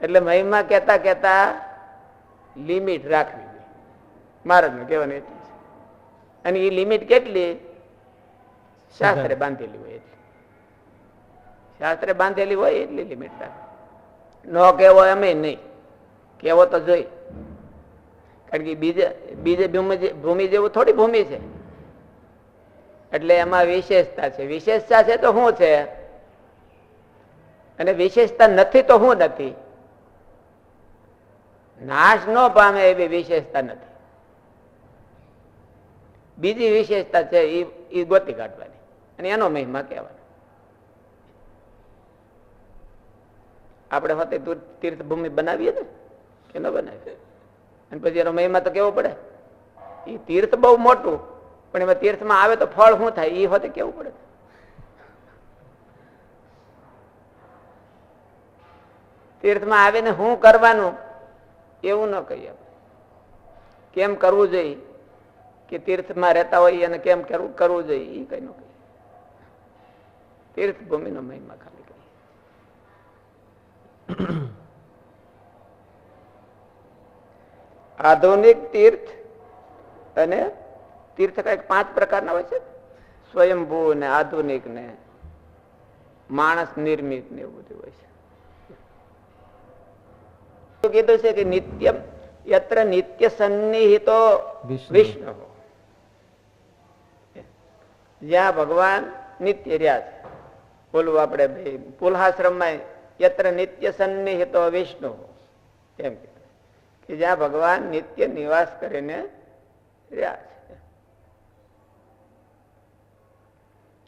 એટલે મહિમા કેતા કેતા લિમિટ રાખવી જોઈએ. મહારાજને કહેવાની એટલી છે. અને એ લિમિટ કેટલી? શાસ્ત્રે બાંધેલી હોય એટલી. શાસ્ત્રે બાંધેલી હોય એટલી લિમિટ રાખવી. ન કેવો એમ નહીં, કેવો તો જોઈ. કારણ કે બીજે ભૂમિ જેવું થોડી ભૂમિ છે. એટલે એમાં વિશેષતા છે. વિશેષતા છે તો શું છે, અને વિશેષતા નથી તો શું નથી? નાશ ન પામે એવી વિશેષતા નથી. બીજી વિશેષતા છે એ ગોતી કાઢવાની અને એનો મહિમા કહેવાનો. આપણે હોતે તીર્થભૂમિ બનાવીએ ને કે ન બનાવીએ, અને પછી એનો મહિમા તો કેવો પડે. એ તીર્થ બહુ મોટું, પણ એમાં તીર્થમાં આવે તો ફળ શું થાય એ હોતે કેવું પડે. તીર્થમાં આવીને શું કરવાનું એવું ન કહીએ. કેમ કરવું જોઈએ, કે તીર્થમાં રહેતા હોય અને કેમ કરવું જોઈએ એ કઈ ન કહીએ. તીર્થભૂમિનો મહિમા ખાલી કહીએ. આધુનિક તીર્થ અને તીર્થ કઈક 5 પ્રકારના હોય છે. સ્વયંભૂ ને આધુનિક ને માણસ નિર્મિત ને એવું બધું હોય છે. કીધું છે કે નિત્યમ યત્ર નિત્ય સન્નિહિતો વિષ્ણુ, જ્યાં ભગવાન નિત્ય રહ્યા છે. બોલવું આપણે પુલહાશ્રમમાં યત્ર નિત્ય સન્નિહિતો વિષ્ણુ એમ કીધું કે જ્યાં ભગવાન નિત્ય નિવાસ કરીને રહ્યા છે.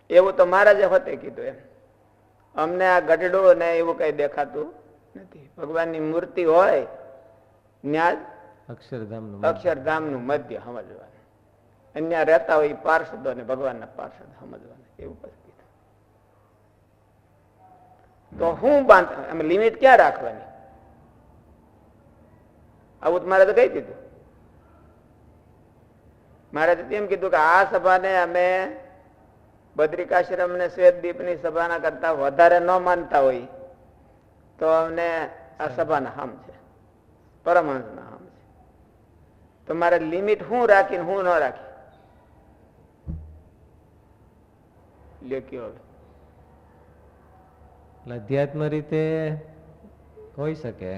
એવું તો મહારાજે હોતે કીધું. એમ અમને આ ગઢડો ને એવું કઈ દેખાતું નથી. ભગવાનની મૂર્તિ હોય ત્યાં અક્ષરધામ નું મધ્ય સમજવાનું, અહીંયા રહેતા હોય પાર્ષદો ને ભગવાનના પાર્ષદ સમજવાના. એવું પછી કીધું. તો હું લિમિટ ક્યાં રાખવાની? આવું તો મારે તો કહી દીધું. મારે તો એમ કીધું કે આ સભાને અમે બદ્રિકાશ્રમ ને શ્વેતદીપ ની સભાના કરતા વધારે ન માનતા હોય તો અમને આ સભાના હામ છે, પરમહંસના હામ છે. તો મારે લિમિટ હું રાખીને હું ન રાખી લ્યો. અધ્યાત્મ રીતે હોઈ શકે,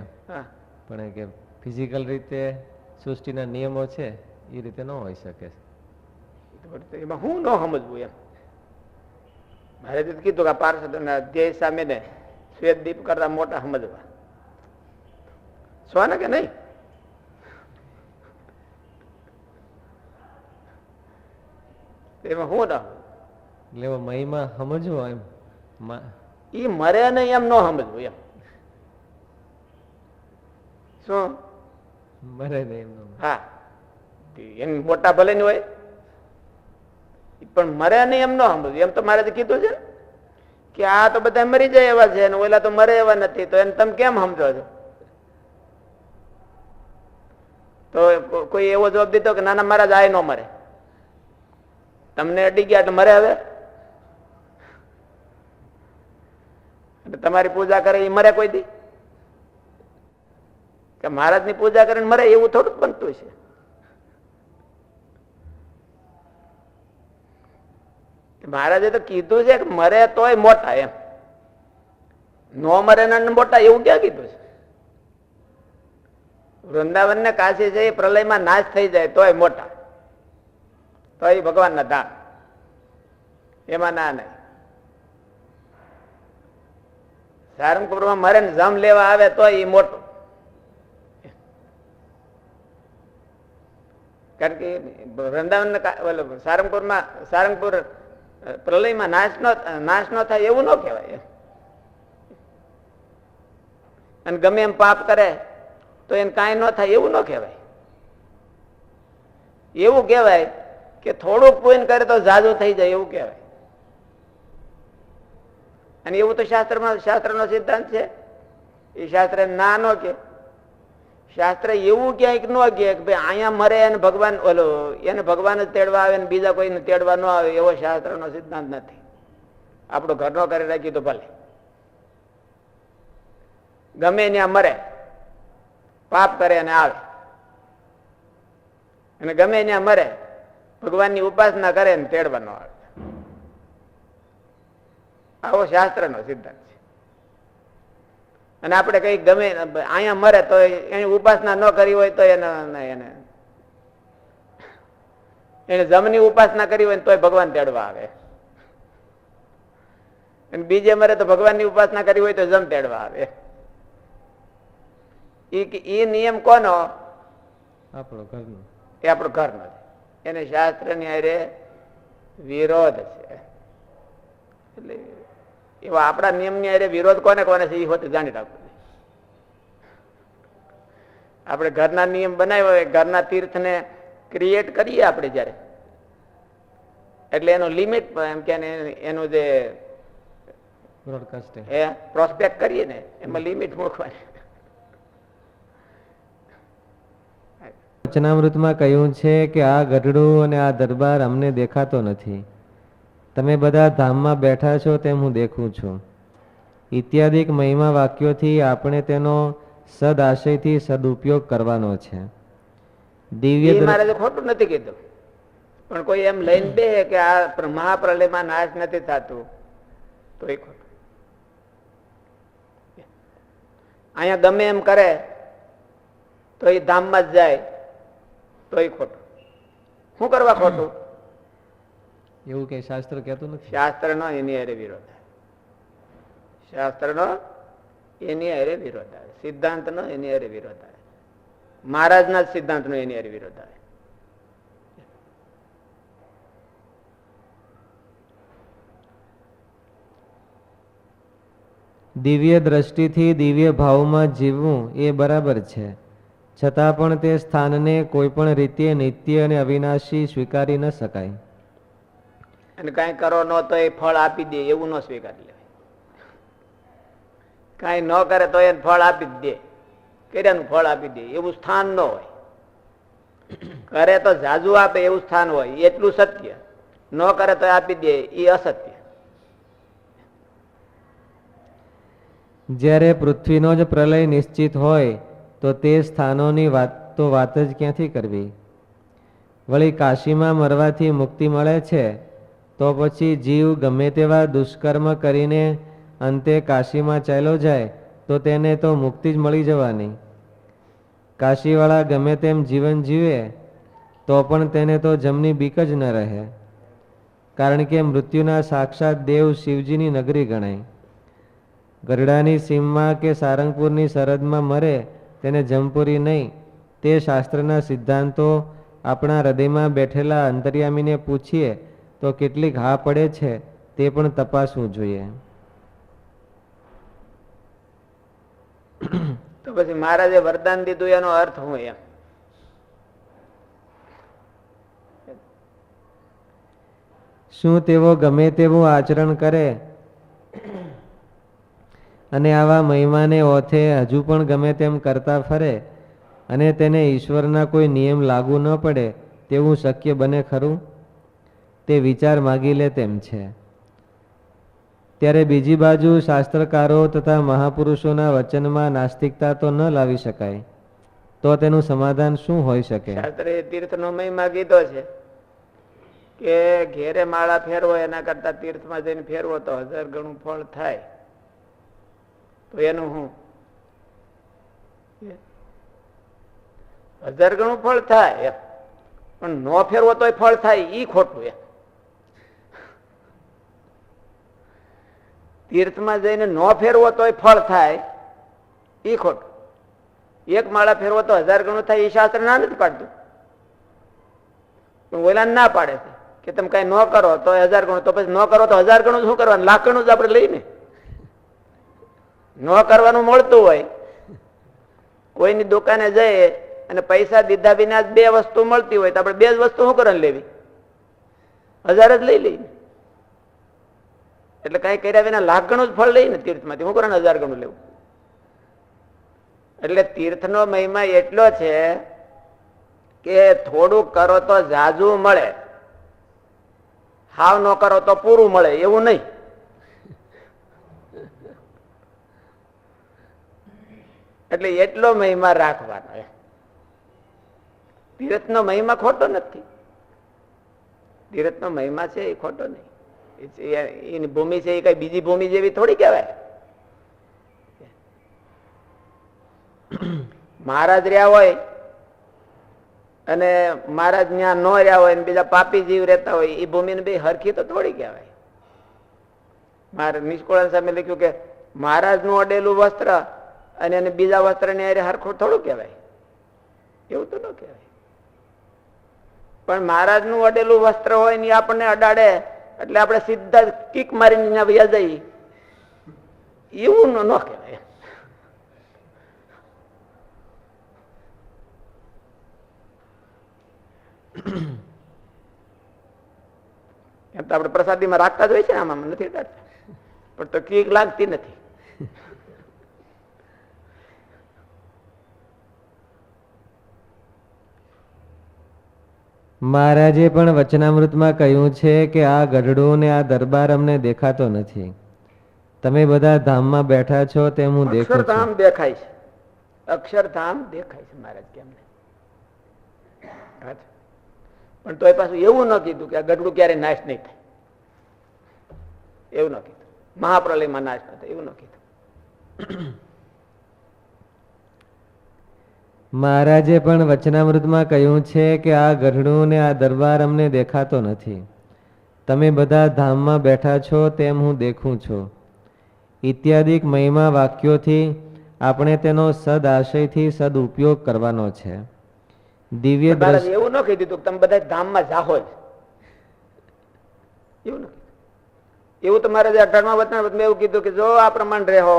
પણ કે ફિઝિકલ રીતે સૃષ્ટિના નિયમો છે એ રીતે ન હોઈ શકે. એમાં હું ન સમજવું એમ. મારે તો કીધું કે પાર્ષદોના અધ્યાય સામે ને શ્વેતદીપ કરતા મોટા સમજવા. સ્વાને કે નહીં? એમાં હું ના એટલે મહિમા સમજવો એમ. ઈ મરે નહીં એમ ન સમજવું એમ. શું મરે નહીં એમ? હા, એમ મોટા ભલે ની હોય પણ મરે નહીં એમ ન સમજવું. એમ તો મારે કીધું છે કે આ તો બધા મરી જાય એવા છે અને ઓલા તો મરે એવા નથી, તો એને તમે કેમ સમજો છો? તો કોઈ એવો જવાબ દીધો કે નાના મહારાજ આ ન મરે, તમને અડી ગયા એટલે મરે. હવે તમારી પૂજા કરે એ મરે કોઈ દી? કે મહારાજ ની પૂજા કરીને મરે એવું થોડું બનતું છે. મહારાજે તો કીધું છે કે મરે તોય મોટા એમ, નો મરે ને મોટા એવું ક્યાં કીધું છે? વૃંદાવન ને કાશી છે એ પ્રલયમાં નાશ થઈ જાય તોય મોટા, તો એ ભગવાનના ધામ, એમાં ના નહીં. સારંગપુરમાં મરે ને જમ લેવા આવે તો એ મોટું, કારણ કે વૃંદાવન સારંગપુર પ્રલયમાં નાશ નો થાય એવું ન કહેવાય. અને ગમે એમ પાપ કરે તો એને કાંઈ ન થાય એવું ન કહેવાય. એવું કહેવાય કે થોડુંક પુણ્ય કરે તો જાજુ થઈ જાય એવું કહેવાય. અને એવું તો શાસ્ત્રનો સિદ્ધાંત છે. એ શાસ્ત્ર ના નો કે, શાસ્ત્ર એવું ક્યાંક ન કે ભાઈ અહીંયા મરે અને ભગવાન એને ભગવાન જ તેડવા આવે ને બીજા કોઈને તેડવા ન આવે, એવો શાસ્ત્રનો સિદ્ધાંત નથી. આપણો ઘરનો કરી રાખી તો ભલે. ગમે ત્યાં મરે, પાપ કરે અને આવે, અને ગમે ત્યાં મરે, ભગવાનની ઉપાસના કરે ને તેડવાનો આવે. આવો શાસ્ત્રનો સિદ્ધાંત છે. અને આપણે કઈ ગમે અહીંયા મરે તો એની ઉપાસના ન કરી હોય તો એને જમની ઉપાસના કરી હોય તોય ભગવાન તેડવા આવે. અને બીજે મરે તો ભગવાનની ઉપાસના કરી હોય તો જમ તેડવા આવે. એ નિયમ કોનો? આપણો ઘરનો. એ આપણો ઘરનો છે. એને શાસ્ત્રની હારે વિરોધ છે. એટલે એવા આપણા નિયમની હારે વિરોધ કોને કોને છે એ હોતે જાણી રાખવું. આપણે ઘરના નિયમ બનાવ્યો હોય, ઘરના તીર્થને ક્રિએટ કરીએ આપણે જયારે, એટલે એનો લિમિટ એમ કે એનું જે બ્રોડકાસ્ટિંગ પ્રોસ્પેક્ટ કરીએ ને એમાં લિમિટ મૂકવાની. વચનામૃતમાં કહ્યું છે કે આ ગઢડું અને આ દરબાર અમને દેખાતો નથી, તમે બધા ધામમાં બેઠા છો તેમ હું દેખું છું. ઇત્યાદિક મહિમા વાક્યોથી આપણે તેનો સદઆશયથી સદુપયોગ કરવાનો છે. દિવ્ય મારે ખોટું નથી કીધું, પણ કોઈ એમ લઈને બે કે આ મહાપ્રલયમાં નાશ નથી થતું તો એ ખોટું. અહીંયા ગમે એમ કરે તો એ ધામમાં જ જાય તો એ ખોટું. શું કરવા ખોટું? એવું કઈ શાસ્ત્ર કહેતું નથી. શાસ્ત્રનો એની હારે વિરોધ આવે. શાસ્ત્રનો એની હારે વિરોધ આવે. સિદ્ધાંતનો એની હારે વિરોધ આવે. મહારાજના જ સિદ્ધાંતનો એની હારે વિરોધ આવે. દિવ્ય દ્રષ્ટિથી દિવ્ય ભાવમાં જીવવું એ બરાબર છે, છતાં પણ તે સ્થાનને કોઈ પણ રીતે નિત્ય અને અવિનાશી સ્વીકારી ન શકાય. અને કઈ કરો ન તો એ ફળ આપી દે એવું ન સ્વીકારી લેવાય. કઈ ન કરે તો એને ફળ આપી જ દે, કર્યાનું ફળ આપી દે એવું સ્થાન ન હોય. કરે તો ઝાઝુ આપે એવું સ્થાન હોય, એટલું સત્ય. ન કરે તો આપી દે એ અસત્ય. જ્યારે પૃથ્વીનો જ પ્રલય નિશ્ચિત હોય તો તે સ્થાનોની વાત જ ક્યાંથી કરવી? વળી કાશીમાં મરવાથી મુક્તિ મળે છે તો પછી જીવ ગમે તેવા દુષ્કર્મ કરીને અંતે કાશીમાં ચાલ્યો જાય તો તેને તો મુક્તિ જ મળી જવાની. કાશીવાળા ગમે તેમ જીવન જીવે તો પણ તેને તો જમની બીક જ ન રહે, કારણ કે મૃત્યુના સાક્ષાત દેવ શિવજીની નગરી ગણાય. ગરડાની સીમમાં કે સારંગપુરની સરહદમાં મરે તેને જમપુરી નહીં, તે શાસ્ત્રના સિદ્ધાંતો આપણા હૃદયમાં બેઠેલા અંતર્યામીને પૂછીએ તો કેટલીક હા પડે છે તે પણ તપાસવું જોઈએ. તો પછી મહારાજે વરદાન દીધું એનો અર્થ હું એમ? શું તેઓ ગમે તેવું આચરણ કરે અને આવા મહિમાને ઓથે હજુ પણ ગમે તેમ કરતા ફરે અને તેને ઈશ્વરના કોઈ નિયમ લાગુ ન પડે તેવું શક્ય બને ખરું? તે વિચાર માગી લે તેમ છે. ત્યારે બીજી બાજુ શાસ્ત્રકારો તથા મહાપુરુષોના વચનમાં નાસ્તિકતા તો ન લાવી શકાય, તો તેનું સમાધાન શું હોઈ શકે? શાસ્ત્રે તીર્થનો મહિમા કીધો છે કે ઘેરે માળા ફેરવો એના કરતા તીર્થમાં જઈને ફેરવો તો 1000 ગણું ફળ થાય. તો એનું શું? 1000 ગણું ફળ થાય, પણ નો ફેરવો તોય ફળ થાય ઈ ખોટું. તીર્થમાં જઈને નો ફેરવો તોય ફળ થાય ઈ ખોટું. એક માળા ફેરવો તો 1000 ગણું થાય એ શાસ્ત્ર ના નથી પાડતું, પણ ઓલા ના પાડે છે કે તમે કઈ ન કરો તો 1000 ગણું, તો પછી ન કરો તો 1000 ગણું શું કરવાનું? લાખ ગણું જ આપણે લઈને. ન કરવાનું મળતું હોય, કોઈની દુકાને જઈએ અને પૈસા દીધા વિના જ 2 વસ્તુ મળતી હોય તો આપણે 2 જ વસ્તુ શું કરવાની લેવી? 1000 જ લઈ લઈએ. એટલે કઈ કર્યા વિના લાખ ગણું જ ફળ લઈને તીર્થમાંથી શું કરવાનું 1000 ગણું લેવું? એટલે તીર્થનો મહિમા એટલો છે કે થોડું કરો તો ઝાઝું મળે, હાવ ન કરો તો પૂરું મળે એવું નહીં. એટલે એટલો મહિમા રાખવાનો. તીર્થનો મહિમા ખોટો નથી. તીર્થનો મહિમા છે એ ખોટો નહીં. એની ભૂમિ છે એ કઈ બીજી ભૂમિ જેવી થોડી કહેવાય. મહારાજ રહ્યા હોય અને મહારાજ ત્યાં ન રહ્યા હોય બીજા પાપી જીવ રહેતા હોય એ ભૂમિને બે હરખી તો થોડી કહેવાય. મારે નિષ્કુળાનંદ સામે લખ્યું કે મહારાજ નું અડેલું વસ્ત્ર અને એને બીજા વસ્ત્ર ને હરખું થોડું કહેવાય. એવું તો ન કહેવાય. પણ મહારાજ નું અડેલું વસ્ત્ર હોય ને આપણને અડાડે એટલે આપણે સીધા કિક મારીને ત્યાં વ્યા જઈએ, એવું ન કહેવાય. એમ તો આપણે પ્રસાદીમાં રાખતા જ હોય છે ને, આમાં નથી કાઢતા, પણ તો કીક લાગતી નથી. મહારાજે પણ વચનામૃતમાં કહ્યું છે કે આ ગઢડું ને આ દરબાર અમને દેખાતો નથી. તમે બધા ધામમાં બેઠા છો તેમ હું દેખું છું. અક્ષરધામ દેખાય છે, અક્ષરધામ દેખાય છે મહારાજ કેમને. પણ તો એ પાછું એવું ન કીધું કે આ ગઢડું ક્યારે નાશ નહીં થાય, એવું ન કીધું. મહાપ્રલયમાં નાશ ન થાય એવું ન કીધું. મહારાજે પણ વચનામૃતમાં કહ્યું છે કે આ ગઢડું ને આ દરબાર અમને દેખાતો નથી. તમે બધા ધામમાં બેઠા છો તેમ હું દેખું છું. ઇત્યાદિક મહિમા વાક્યોથી આપણે તેનો સદ આશયથી સદ ઉપયોગ કરવાનો છે. દિવ્ય એવું ન કહી દીધું તમે બધા ધામમાં જાહો જ, એવું ન કીધું. એવું તમારે અઢારમાં વચનામૃતમાં એવું કીધું કે જો આ પ્રમાણે રહો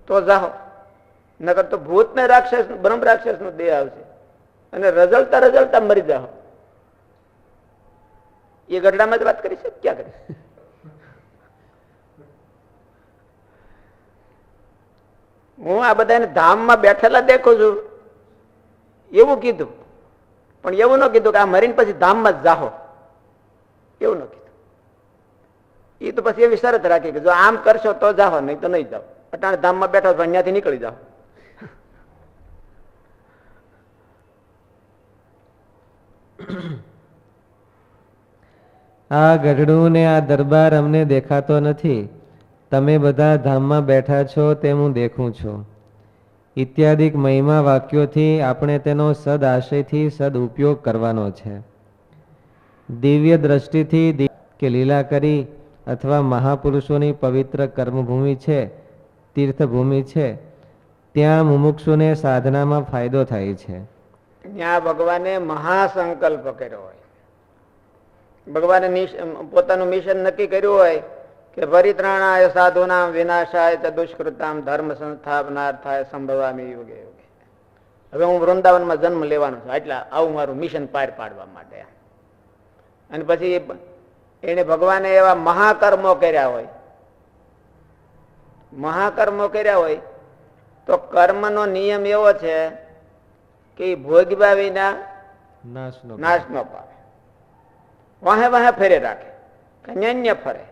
તો જાહો, નકર તો ભૂત ને રાક્ષસ બ્રહ્મ રાક્ષસ નો દેહ આવશે અને રઝળતા રઝળતા મરી જાઓ. એ ગઢડામાં જ વાત કરી છે, ક્યાં કરી? હું આ બધાને ધામમાં બેઠેલા દેખું છું એવું કીધું, પણ એવું ન કીધું કે આ મરીને પછી ધામમાં જ જાહો, એવું ન કીધું. એ તો પછી એવી શરત રાખી કે જો આમ કરશો તો જાહો, નહીં તો નહીં જાઓ. અટાણે ધામમાં બેઠો તો અહીંયાથી નીકળી જાઓ. આ ગઢડું ને આ દરબાર અમને દેખાતો નથી. તમે બધા ધામમાં બેઠા છો તેમ હું દેખું છું. ઇત્યાદિક મહિમા વાક્યોથી આપણે તેનો સદ આશયથી સદ ઉપયોગ કરવાનો છે. દિવ્ય દ્રષ્ટિથી કે લીલા કરી અથવા મહાપુરુષોની પવિત્ર કર્મભૂમિ છે, તીર્થભૂમિ છે, ત્યાં મુમુક્ષુને સાધનામાં ફાયદો થાય છે. ત્યાં ભગવાને મહાસંકલ્પ કર્યો હોય, ભગવાને પોતાનું મિશન નક્કી કર્યું હોય કે પરિત્રાણાય સાધુનામ વિનાશાય ચ દુષ્કૃતામ ધર્મ સંસ્થાપનાર્થાય સંભવામી યુગે યુગે. હવે હું વૃંદાવનમાં જન્મ લેવાનો છું, એટલે આવું મારું મિશન પાર પાડવા માટે. અને પછી એને ભગવાને એવા મહાકર્મો કર્યા હોય, મહાકર્મો કર્યા હોય તો કર્મનો નિયમ એવો છે કે ભોગવ્યા વિના નાશ ન પામે. વાહે વાહે ફેરે રાખે, કન્યા ફરે.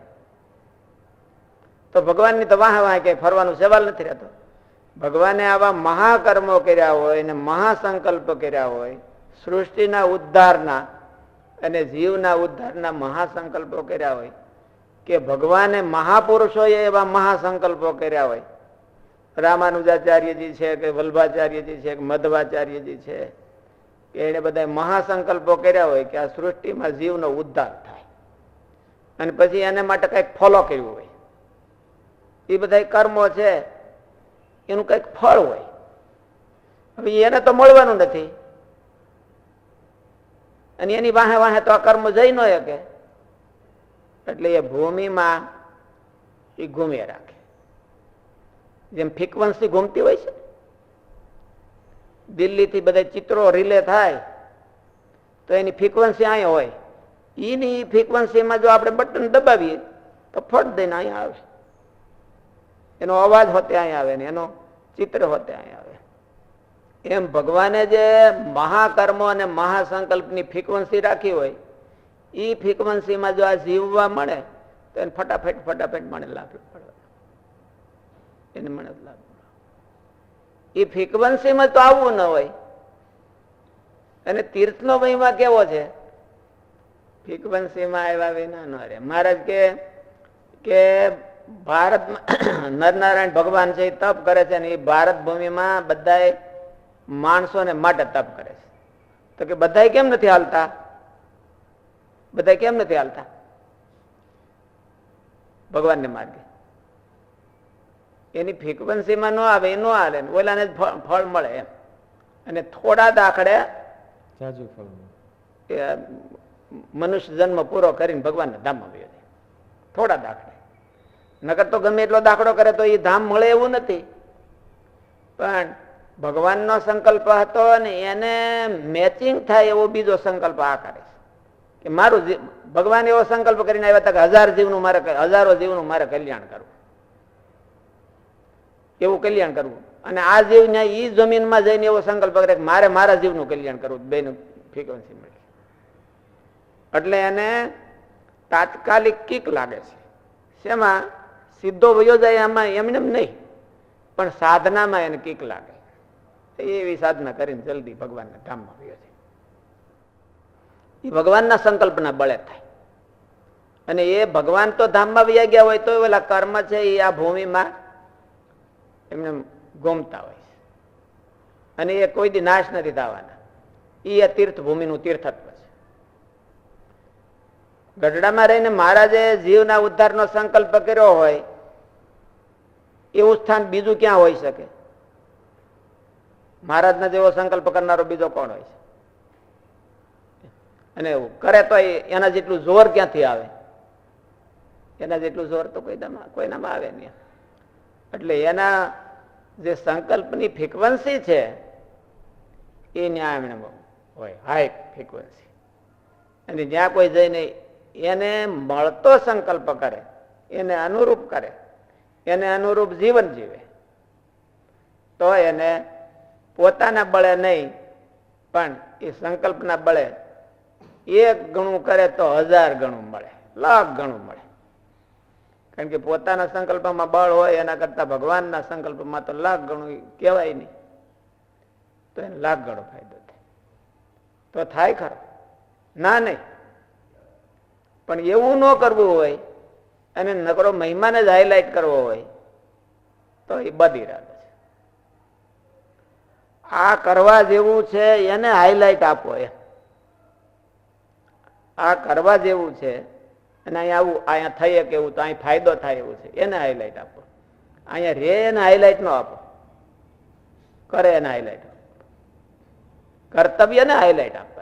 તો ભગવાનની તો વાહે વાહે કઈ ફરવાનો સવાલ નથી રહેતો. ભગવાને આવા મહાકર્મો કર્યા હોય ને મહાસંકલ્પ કર્યા હોય, સૃષ્ટિના ઉદ્ધારના અને જીવના ઉદ્ધારના મહાસંકલ્પો કર્યા હોય કે ભગવાને મહાપુરુષોએ એવા મહાસંકલ્પો કર્યા હોય. રામાનુજાચાર્યજી છે કે વલ્ભાચાર્યજી છે કે મધ્વાચાર્યજી છે કે એને બધા મહાસંકલ્પો કર્યા હોય કે આ સૃષ્ટિમાં જીવનો ઉદ્ધાર થાય અને પછી એને માટે કઈક ફોલો કર્યું હોય. એ બધા કર્મો છે એનું કઈક ફળ હોય. હવે એને તો મળવાનું નથી અને એની વાહે વાહે તો આ કર્મ જઈ ન શકે, એટલે એ ભૂમિમાં એ ઘૂમે રાખે. જેમ ફ્રીક્વન્સી ઘૂમતી હોય છે, દિલ્હીથી બધા ચિત્રો રિલે થાય તો એની ફ્રીક્વન્સી અહીંયા હોય. એની ફ્રીક્વન્સીમાં જો આપણે બટન દબાવીએ તો ફટ દઈને અહીંયા આવે, એનો અવાજ હોતે અહીંયા આવે ને એનો ચિત્ર હોતે અહીંયા આવે. એમ ભગવાને જે મહાકર્મો અને મહાસંકલ્પની ફ્રીક્વન્સી રાખી હોય, એ ફ્રીક્વન્સીમાં જો આ જીવવા મળે તો એને ફટાફટ મને લાભ પડે, એને મને લાભ. એ ફ્રીક્વન્સીમાં તો આવવું ન હોય. અને તીર્થનો મહિમા કેવો છે? ફ્રીક્વન્સીમાં આવ્યા વિના ન રહે. મહારાજ કે ભારતમાં નરનારાયણ ભગવાન છે એ તપ કરે છે ને એ ભારત ભૂમિમાં બધા માણસોને માટે તપ કરે છે. તો કે બધા કેમ નથી હાલતા? બધા કેમ નથી હાલતા ભગવાનને માર્ગે? એની ફ્રીક્વન્સીમાં ન આવે, એ ન હાલે, ઓલાને ફળ મળે એમ. અને થોડા દાખલે મનુષ્ય જન્મ પૂરો કરીને ભગવાનના ધામમાં ગયો છે. થોડા દાખલે. નકર તો ગમે એટલો દાખલો કરે તો એ ધામ મળે એવું નથી. પણ ભગવાનનો સંકલ્પ હતો અને એને મેચિંગ થાય એવો બીજો સંકલ્પ આ કરે છે કે મારું ભગવાન એવો સંકલ્પ કરીને આવ્યા હતા કે હજારો જીવનું મારે કલ્યાણ કરવું, એવું કલ્યાણ કરવું. અને આ જીવને એ જમીનમાં જઈને એવો સંકલ્પ કરે કે મારે મારા જીવનું કલ્યાણ કરવું. બેનું ફ્રીક્વન્સી મળી એટલે એને તાત્કાલિક કિક લાગે છે. શેમાં? સીધો વયો જાય આમાં એમને નહીં, પણ સાધનામાં એને કિક લાગે. એવી સાધના કરીને જલ્દી ભગવાનના ધામમાં વયો જાય. એ ભગવાનના સંકલ્પના બળે થાય. અને એ ભગવાન તો ધામમાં વયા ગયા હોય તો ઓલા કર્મ છે એ આ ભૂમિમાં એમને ગોમતા હોય છે. અને એ કોઈ દી નાશ નથી થવાના. એ તીર્થ ભૂમિનું તીર્થત્વ છે. ગઢડામાં રહીને મહારાજે જીવના ઉદ્ધારનો સંકલ્પ કર્યો હોય એવું સ્થાન બીજું ક્યાં હોઈ શકે? મહારાજના જેવો સંકલ્પ કરનારો બીજો કોણ હોય છે? અને એવું કરે તો એના જેટલું જોર ક્યાંથી આવે? એના જેટલું જોર તો કોઈનામાં આવે નહીં. એટલે એના જે સંકલ્પની ફ્રીક્વન્સી છે એ ન્યાય એમને હોય, હાઈ ફ્રીક્વન્સી. અને જ્યાં કોઈ જઈને એને મળતો સંકલ્પ કરે, એને અનુરૂપ કરે, એને અનુરૂપ જીવન જીવે તો એને પોતાના બળે નહીં પણ એ સંકલ્પના બળે 1 ગણું કરે તો 1000 ગણું મળે, લાખ ગણું મળે. કારણ કે પોતાના સંકલ્પમાં બળ હોય એના કરતા ભગવાનના સંકલ્પમાં તો લાખ ગણું કહેવાય નહીં, તો એને લાખ ગણો ફાયદો થાય. તો થાય ખરો? ના નહીં. પણ એવું ન કરવું હોય અને નકરો મહિમાને જ હાઈલાઇટ કરવો હોય તો એ બધી રાત છે. આ કરવા જેવું છે એને હાઈલાઇટ આપો. આ કરવા જેવું છે અને અહીંયા આવું અહીંયા થઈ શકે એવું, તો અહીં ફાયદો થાય એવું છે, એને હાઈલાઇટ આપો. અહીંયા રે એને હાઈલાઇટ ન આપો, કરે એને હાઈલાઇટ આપો, કર્તવ્યને હાઈલાઇટ આપો.